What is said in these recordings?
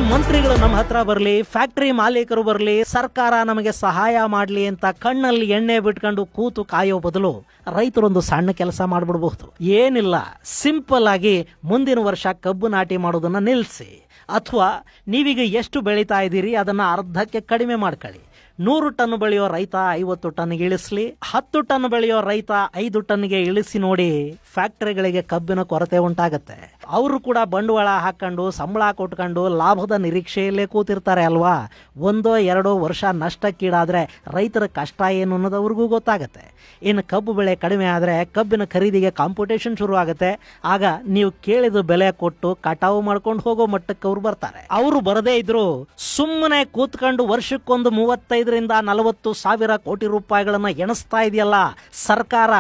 ಮಂತ್ರಿಗಳು ನಮ್ಮ ಹತ್ರ ಬರಲಿ, ಫ್ಯಾಕ್ಟರಿ ಮಾಲೀಕರು ಬರಲಿ, ಸರ್ಕಾರ ನಮಗೆ ಸಹಾಯ ಮಾಡಲಿ ಅಂತ ಕಣ್ಣಲ್ಲಿ ಎಣ್ಣೆ ಬಿಟ್ಕೊಂಡು ಕೂತು ಕಾಯೋ ಬದಲು ರೈತರೊಂದು ಸಣ್ಣ ಕೆಲಸ ಮಾಡ್ಬಿಡ್ಬಹುದು. ಏನಿಲ್ಲ, ಸಿಂಪಲ್ ಆಗಿ ಮುಂದಿನ ವರ್ಷ ಕಬ್ಬು ನಾಟಿ ಮಾಡೋದನ್ನ ನಿಲ್ಲಿಸಿ, ಅಥವಾ ನೀವೀಗ ಎಷ್ಟು ಬೆಳೀತಾ ಇದ್ದೀರಿ ಅದನ್ನ ಅರ್ಧಕ್ಕೆ ಕಡಿಮೆ ಮಾಡ್ಕೊಳ್ಳಿ. 100 ಟನ್ ಬೆಳೆಯೋ ರೈತ 50 ಟನ್ಗೆ ಇಳಿಸ್ಲಿ, 10 ಟನ್ ಬೆಳೆಯೋ ರೈತ 5 ಟನ್ಗೆ ಇಳಿಸಿ ನೋಡಿ. ಫ್ಯಾಕ್ಟರಿಗಳಿಗೆ ಕಬ್ಬಿನ ಕೊರತೆ ಉಂಟಾಗತ್ತೆ. ಅವರು ಕೂಡ ಬಂಡವಾಳ ಹಾಕೊಂಡು ಸಂಬಳ ಕೊಟ್ಕೊಂಡು ಲಾಭದ ನಿರೀಕ್ಷೆಯಲ್ಲೇ ಕೂತಿರ್ತಾರೆ ಅಲ್ವಾ. 1-2 ವರ್ಷ ನಷ್ಟಕ್ಕೀಡಾದ್ರೆ ರೈತರ ಕಷ್ಟ ಏನು ಅನ್ನೋದು ಅವ್ರಿಗೂ ಗೊತ್ತಾಗತ್ತೆ. ಇನ್ನು ಕಬ್ಬು ಬೆಳೆ ಕಡಿಮೆ ಆದರೆ ಕಬ್ಬಿನ ಖರೀದಿಗೆ ಕಾಂಪಿಟೇಷನ್ ಶುರು ಆಗುತ್ತೆ. ಆಗ ನೀವು ಕೇಳಿದ ಬೆಲೆ ಕೊಟ್ಟು ಕಟಾವು ಮಾಡ್ಕೊಂಡು ಹೋಗೋ ಮಟ್ಟಕ್ಕೆ ಅವ್ರು ಬರ್ತಾರೆ. ಅವರು ಬರದೇ ಇದ್ರು ಸುಮ್ಮನೆ ಕೂತ್ಕೊಂಡು ವರ್ಷಕ್ಕೊಂದು 35-40 ಸಾವಿರ ಕೋಟಿ ರೂಪಾಯಿಗಳನ್ನ ಎಣಿಸ್ತಾ ಇದೆಯಲ್ಲ ಸರ್ಕಾರ,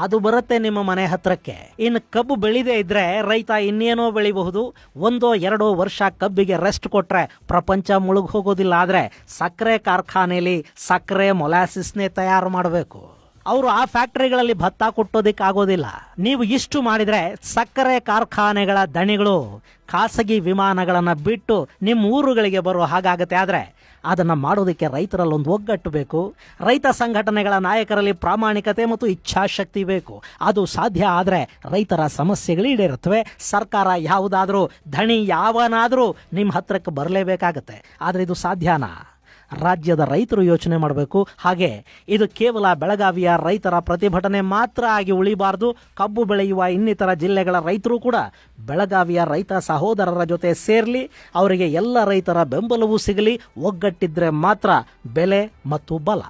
ಅದು ಬರುತ್ತೆ ನಿಮ್ಮ ಮನೆ ಹತ್ರಕ್ಕೆ. ಇನ್ನು ಕಬ್ಬು ಬೆಳೆದೇ ಇದ್ರೆ ರೈತ ಇನ್ನೇನೋ ಬೆಳಿಬಹುದು. 1-2 ವರ್ಷ ಕಬ್ಬಿಗೆ ರೆಸ್ಟ್ ಕೊಟ್ರೆ ಪ್ರಪಂಚ ಮುಳುಗ್ ಹೋಗೋದಿಲ್ಲ. ಆದ್ರೆ ಸಕ್ಕರೆ ಕಾರ್ಖಾನೆಯಲ್ಲಿ ಸಕ್ಕರೆ ಮೊಲಾಸಿಸ್ನೇ ತಯಾರು ಮಾಡಬೇಕು. ಅವರು ಆ ಫ್ಯಾಕ್ಟರಿಗಳಲ್ಲಿ ಭತ್ತ ಕೊಟ್ಟೋದಿಕ್ಕಾಗೋದಿಲ್ಲ. ನೀವು ಇಷ್ಟು ಮಾಡಿದ್ರೆ ಸಕ್ಕರೆ ಕಾರ್ಖಾನೆಗಳ ದಣಿಗಳು ಖಾಸಗಿ ವಿಮಾನಗಳನ್ನ ಬಿಟ್ಟು ನಿಮ್ಮ ಊರುಗಳಿಗೆ ಬರೋ ಹಾಗಾಗತ್ತೆ. ಆದ್ರೆ ಅದನ್ನ ಮಾಡೋದಕ್ಕೆ ರೈತರಲ್ಲಿ ಒಂದು ಒಗ್ಗಟ್ಟು ಬೇಕು. ರೈತ ಸಂಘಟನೆಗಳ ನಾಯಕರಲ್ಲಿ ಪ್ರಾಮಾಣಿಕತೆ ಮತ್ತು ಇಚ್ಛಾಶಕ್ತಿ ಬೇಕು. ಅದು ಸಾಧ್ಯ ಆದ್ರೆ ರೈತರ ಸಮಸ್ಯೆಗಳು ಈಡೇರುತ್ತವೆ. ಸರ್ಕಾರ ಯಾವುದಾದ್ರೂ ಧಣಿ ಯಾವನಾದ್ರೂ ನಿಮ್ಮ ಹತ್ರಕ್ಕೆ ಬರಲೇಬೇಕಾಗತ್ತೆ. ಆದ್ರೆ ಇದು ಸಾಧ್ಯನಾ? ರಾಜ್ಯದ ರೈತರು ಯೋಚನೆ ಮಾಡಬೇಕು. ಹಾಗೆ ಇದು ಕೇವಲ ಬೆಳಗಾವಿಯ ರೈತರ ಪ್ರತಿಭಟನೆ ಮಾತ್ರ ಆಗಿ ಉಳಿಬಾರದು. ಕಬ್ಬು ಬೆಳೆಯುವ ಇನ್ನಿತರ ಜಿಲ್ಲೆಗಳ ರೈತರು ಕೂಡ ಬೆಳಗಾವಿಯ ರೈತ ಸಹೋದರರ ಜೊತೆ ಸೇರ್ಲಿ. ಅವರಿಗೆ ಎಲ್ಲ ರೈತರ ಬೆಂಬಲವೂ ಸಿಗಲಿ. ಒಗ್ಗಟ್ಟಿದ್ರೆ ಮಾತ್ರ ಬೆಲೆ ಮತ್ತು ಬಲ.